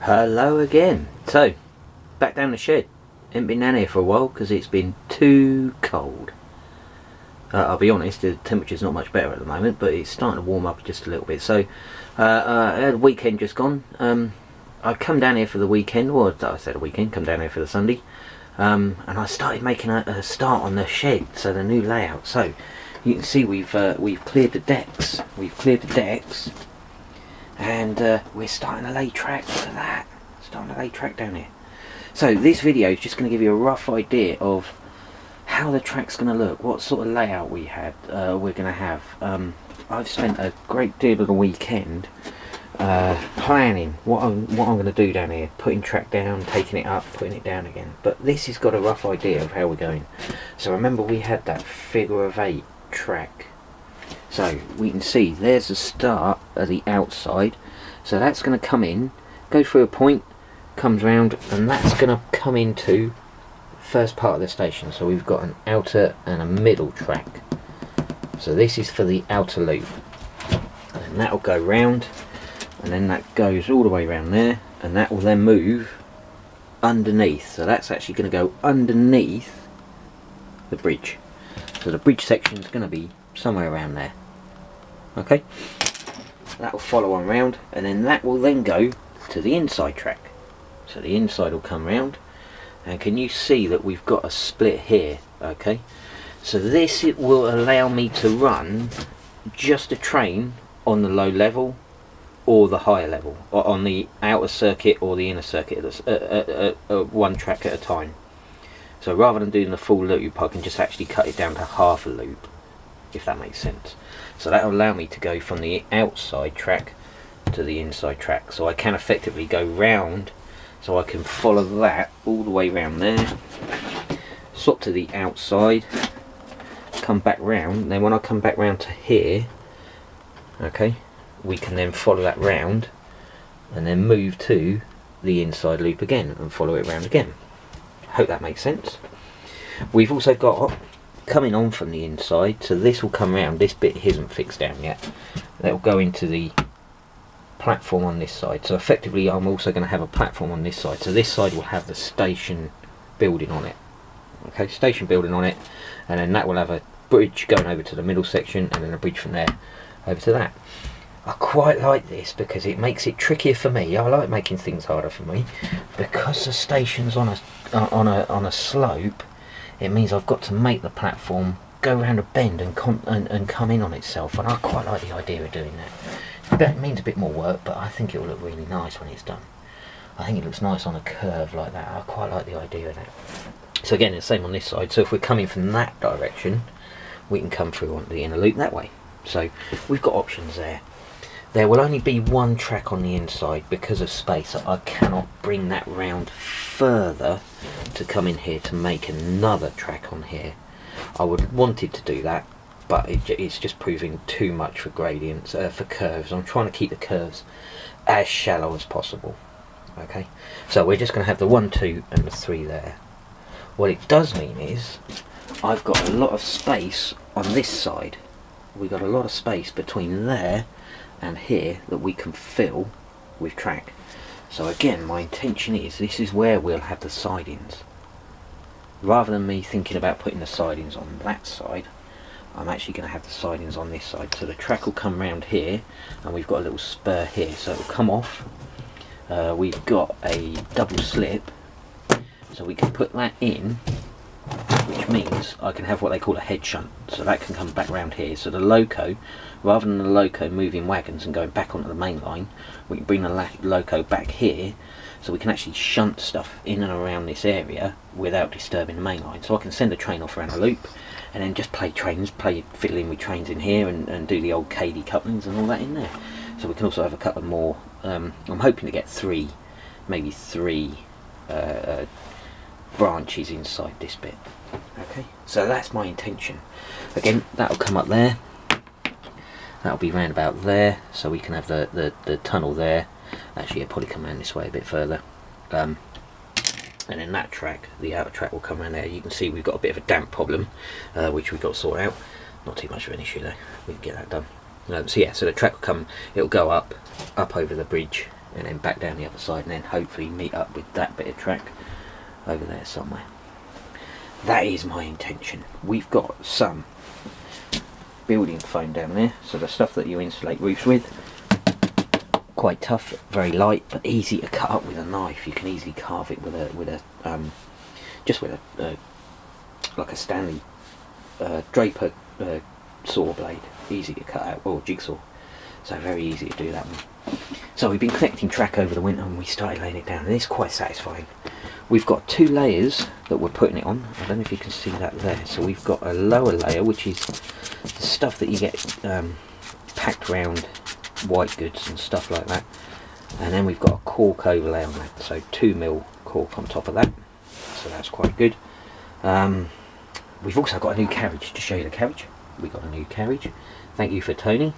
Hello again. So, back down the shed. Ain't been down here for a while because it's been too cold. I'll be honest, the temperature's not much better at the moment, but it's starting to warm up just a little bit. So, I had a weekend just gone. I come down here for the weekend, or I said a weekend, come down here for the Sunday. And I started making a start on the shed, so the new layout. So, you can see we've cleared the decks. And we're starting to lay track. Look at that, starting to lay track down here. So this video is just going to give you a rough idea of how the track's going to look, what sort of layout we're going to have. I've spent a great deal of the weekend planning what I'm going to do down here, putting track down, taking it up, putting it down again. But this has got a rough idea of how we're going. So remember, we had that figure of 8 track. So we can see there's the start of the outside, so that's going to come in, go through a point, comes round, and that's going to come into the first part of the station. So we've got an outer and a middle track. So this is for the outer loop, and that'll go round, and then that goes all the way round there, and that will then move underneath. So that's actually going to go underneath the bridge. So the bridge section is going to be somewhere around there. Okay, that will follow on round, and then that will then go to the inside track. So the inside will come round, and can you see that we've got a split here? Okay, so this, it will allow me to run just a train on the low level or the higher level, or on the outer circuit or the inner circuit, one track at a time. So rather than doing the full loop, I can just actually cut it down to half a loop, if that makes sense. So that will allow me to go from the outside track to the inside track. So I can effectively go round, so I can follow that all the way round there, swap to the outside, come back round, and then when I come back round to here, okay, we can then follow that round and then move to the inside loop again and follow it round again. Hope that makes sense. We've also got coming on from the inside, so this will come round, this bit isn't fixed down yet, that will go into the platform on this side. So effectively I'm also going to have a platform on this side, so this side will have the station building on it. Okay, station building on it, and then that will have a bridge going over to the middle section, and then a bridge from there over to that. I quite like this because it makes it trickier for me. I like making things harder for me, because the station's on a slope. It means I've got to make the platform go around a bend and come in on itself, and I quite like the idea of doing that. That means a bit more work, but I think it will look really nice when it's done. I think it looks nice on a curve like that. I quite like the idea of that. So again, it's the same on this side. So if we're coming from that direction, we can come through onto the inner loop that way. So we've got options there. There will only be one track on the inside because of space. I cannot bring that round further to come in here to make another track on here. I would wanted to do that, but it's just proving too much for gradients, for curves. I'm trying to keep the curves as shallow as possible. Okay, so we're just going to have the 1, 2 and the 3 there. What it does mean is I've got a lot of space on this side. We've got a lot of space between there and here that we can fill with track. So again, my intention is this is where we'll have the sidings. Rather than me thinking about putting the sidings on that side, I'm actually going to have the sidings on this side. So the track will come round here, and we've got a little spur here, so it'll come off. We've got a double slip, so we can put that in, which means I can have what they call a head shunt, so that can come back round here. So the loco, rather than the loco moving wagons and going back onto the main line, we can bring the loco back here, so we can actually shunt stuff in and around this area without disturbing the main line. So I can send a train off around a loop, and then just play trains, fiddle in with trains in here, and do the old KD couplings and all that in there. So we can also have a couple more. I'm hoping to get 3, maybe 3 branches inside this bit. Okay, so that's my intention. Again, that'll come up there, that'll be round about there, so we can have the tunnel there. Actually, it'll probably come around this way a bit further, and then that track, the outer track, will come around there. You can see we've got a bit of a damp problem, which we've got to sort out. Not too much of an issue though, we can get that done. So yeah, so the track will come, it'll go up over the bridge, and then back down the other side, and then hopefully meet up with that bit of track over there somewhere. That is my intention. We've got some building foam down there, so the stuff that you insulate roofs with, quite tough, very light, but easy to cut up with a knife. You can easily carve it with a like a Stanley Draper saw blade, easy to cut out, or jigsaw. So very easy to do that one. So we've been collecting track over the winter, and we started laying it down, and it's quite satisfying. We've got 2 layers that we're putting it on. I don't know if you can see that there. So we've got a lower layer, which is the stuff that you get packed around white goods and stuff like that, and then we've got a cork overlay on that, so 2mm cork on top of that, so that's quite good. We've also got a new carriage. To show you the carriage, we got a new carriage. Thank you for Tony,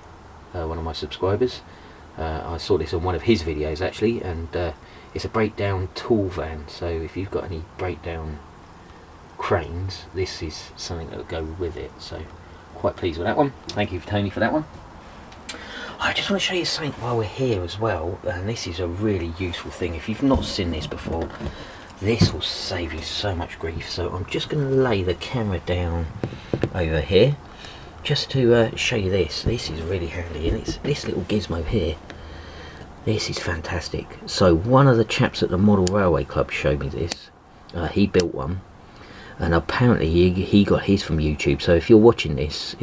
one of my subscribers. I saw this on one of his videos actually, and it's a breakdown tool van, so if you've got any breakdown cranes, this is something that will go with it, so quite pleased with that one. Thank you for Tony for that one. I just want to show you something while we're here as well, and this is a really useful thing. If you've not seen this before, this will save you so much grief. So I'm just going to lay the camera down over here just to show you this. This is really handy, and it's this little gizmo here. This is fantastic. So one of the chaps at the Model Railway Club showed me this. He built one, and apparently he got his from YouTube. So if you're watching this,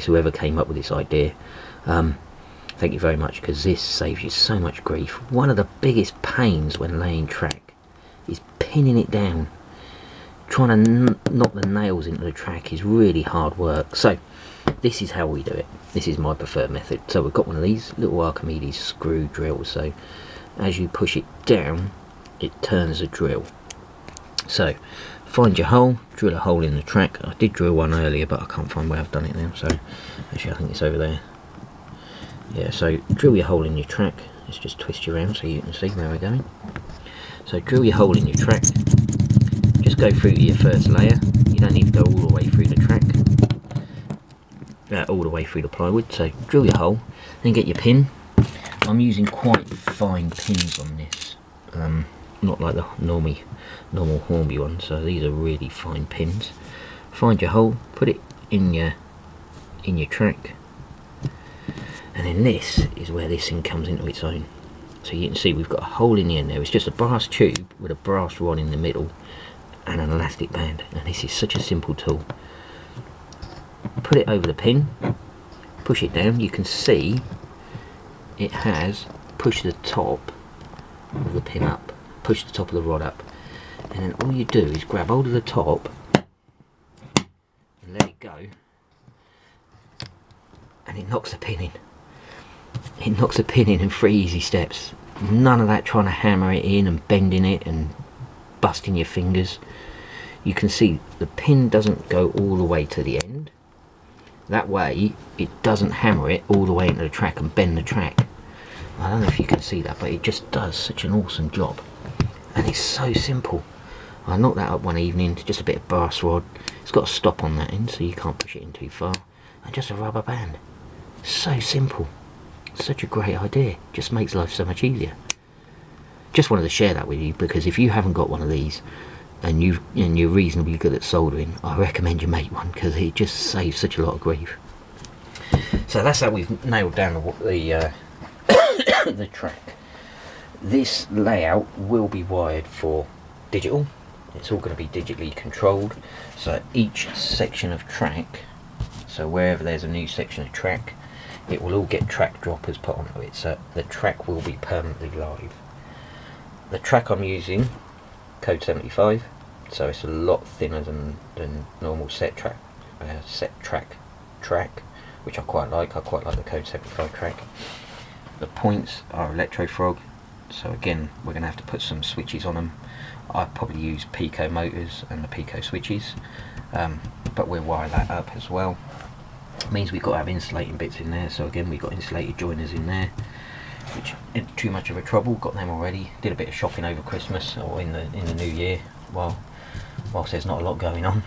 whoever came up with this idea, thank you very much, because this saves you so much grief. One of the biggest pains when laying track is pinning it down. Trying to knock the nails into the track is really hard work. So this is how we do it. This is my preferred method. So we've got one of these little Archimedes screw drills. So as you push it down, it turns a drill. So find your hole, drill a hole in the track. I did drill one earlier, but I can't find where I've done it now. So actually I think it's over there. Yeah, so drill your hole in your track. Let's just twist you around so you can see where we're going. So drill your hole in your track. Just go through to your first layer. You don't need to go all the way through the track, all the way through the plywood. So drill your hole, then get your pin. I'm using quite fine pins on this, not like the normal Hornby ones. So these are really fine pins. Find your hole, put it in your track. And then this is where this thing comes into its own. So you can see we've got a hole in the end there. It's just a brass tube with a brass rod in the middle and an elastic band. And this is such a simple tool. Put it over the pin, push it down. You can see it has pushed the top of the pin up, push the top of the rod up. And then all you do is grab hold of the top and let it go, and it knocks the pin in. It knocks the pin in 3 easy steps. None of that trying to hammer it in and bending it and busting your fingers. You can see the pin doesn't go all the way to the end. That way it doesn't hammer it all the way into the track and bend the track. I don't know if you can see that, but it just does such an awesome job. And it's so simple. I knocked that up one evening, just a bit of brass rod. It's got a stop on that end so you can't push it in too far. And just a rubber band. So simple. Such a great idea. Just makes life so much easier. Just wanted to share that with you, because if you haven't got one of these and you're reasonably good at soldering, I recommend you make one, because it just saves such a lot of grief. So that's how we've nailed down the the track. This layout will be wired for digital. It's all going to be digitally controlled. So each section of track, so wherever there's a new section of track, it will all get track droppers put onto it, so the track will be permanently live. The track I'm using, code 75, so it's a lot thinner than normal set track, which I quite like. I quite like the code 75 track. The points are Electro Frog, so again we're going to have to put some switches on them. I probably use Pico motors and the Pico switches, but we'll wire that up as well. Means we've got to have insulating bits in there, so again we've got insulated joiners in there, which isn't too much of a trouble. Got them already. Did a bit of shopping over Christmas or in the new year, whilst there's not a lot going on.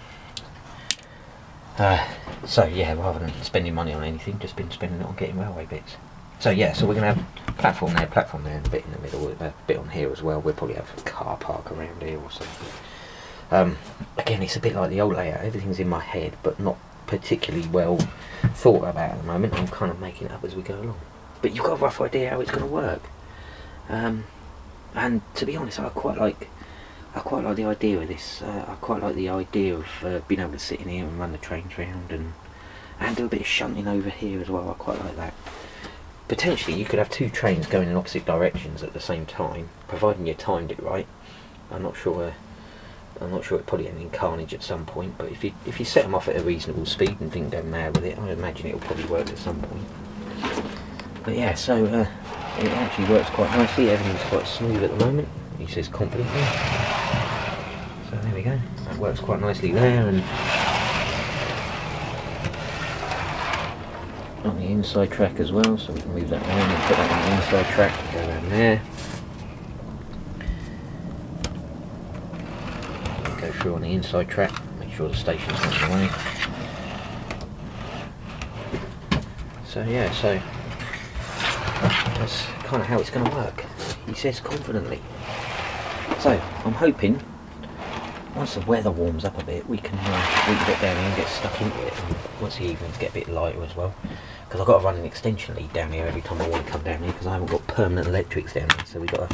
So yeah, rather than spending money on anything, just been spending it on getting railway bits. So yeah, so we're going to have platform there, and a bit in the middle, a bit on here as well. We'll probably have a car park around here or something. Again, it's a bit like the old layout. Everything's in my head, but not particularly well thought about at the moment. I'm kind of making it up as we go along. But you've got a rough idea how it's going to work. And to be honest, I quite like the idea of this. I quite like the idea of being able to sit in here and run the trains round and do a bit of shunting over here as well. I quite like that. Potentially you could have two trains going in opposite directions at the same time, providing you timed it right. I'm not sure it probably end in carnage at some point, but if you set them off at a reasonable speed and didn't go mad with it, I imagine it'll probably work at some point. But yeah, so it actually works quite nicely. Everything's quite smooth at the moment, he says confidently. So there we go, that works quite nicely there. And on the inside track as well, so we can move that around and put that on the inside track, go around there, go through on the inside track, make sure the station's not in the way. So yeah, so that's kind of how it's going to work, he says confidently. So I'm hoping once the weather warms up a bit, we can get down here and get stuck into it, and once the evenings get a bit lighter as well, because I've got to run an extension lead down here every time I want to come down here, because I haven't got permanent electrics down here. So we've got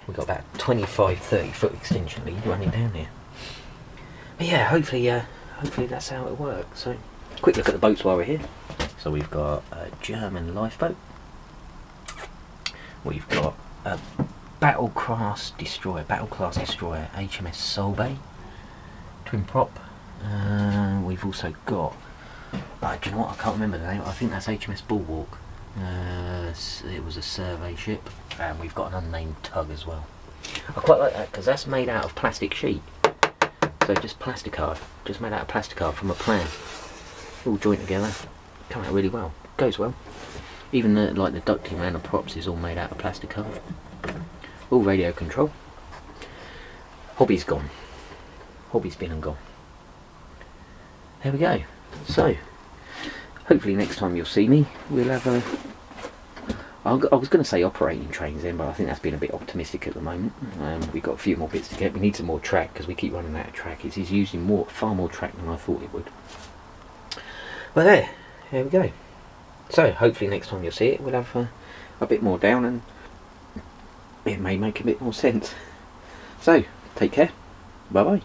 about 25-30 foot extension lead running down here. But yeah, hopefully that's how it works. So quick look at the boats while we're here. So we've got a German lifeboat, we've got a battle class destroyer HMS Solbay, twin prop. We've also got, do you know what, I can't remember the name, I think that's HMS Bulwark. It was a survey ship, and we've got an unnamed tug as well. I quite like that because that's made out of plastic sheet, so just plasticard, just made out of plasticard from a plan, all joined together, come out really well, goes well. Even the ducting around the props is all made out of plasticard. All radio control. Hobby's gone. Hobby's been and gone. There we go. So, hopefully next time you'll see me, we'll have a... I was going to say operating trains then, but I think that's been a bit optimistic at the moment. We've got a few more bits to get. We need some more track, because we keep running out of track. It's using far more track than I thought it would. But there we go. So, hopefully next time you'll see it, we'll have a bit more down, and it may make a bit more sense. So, take care. Bye bye.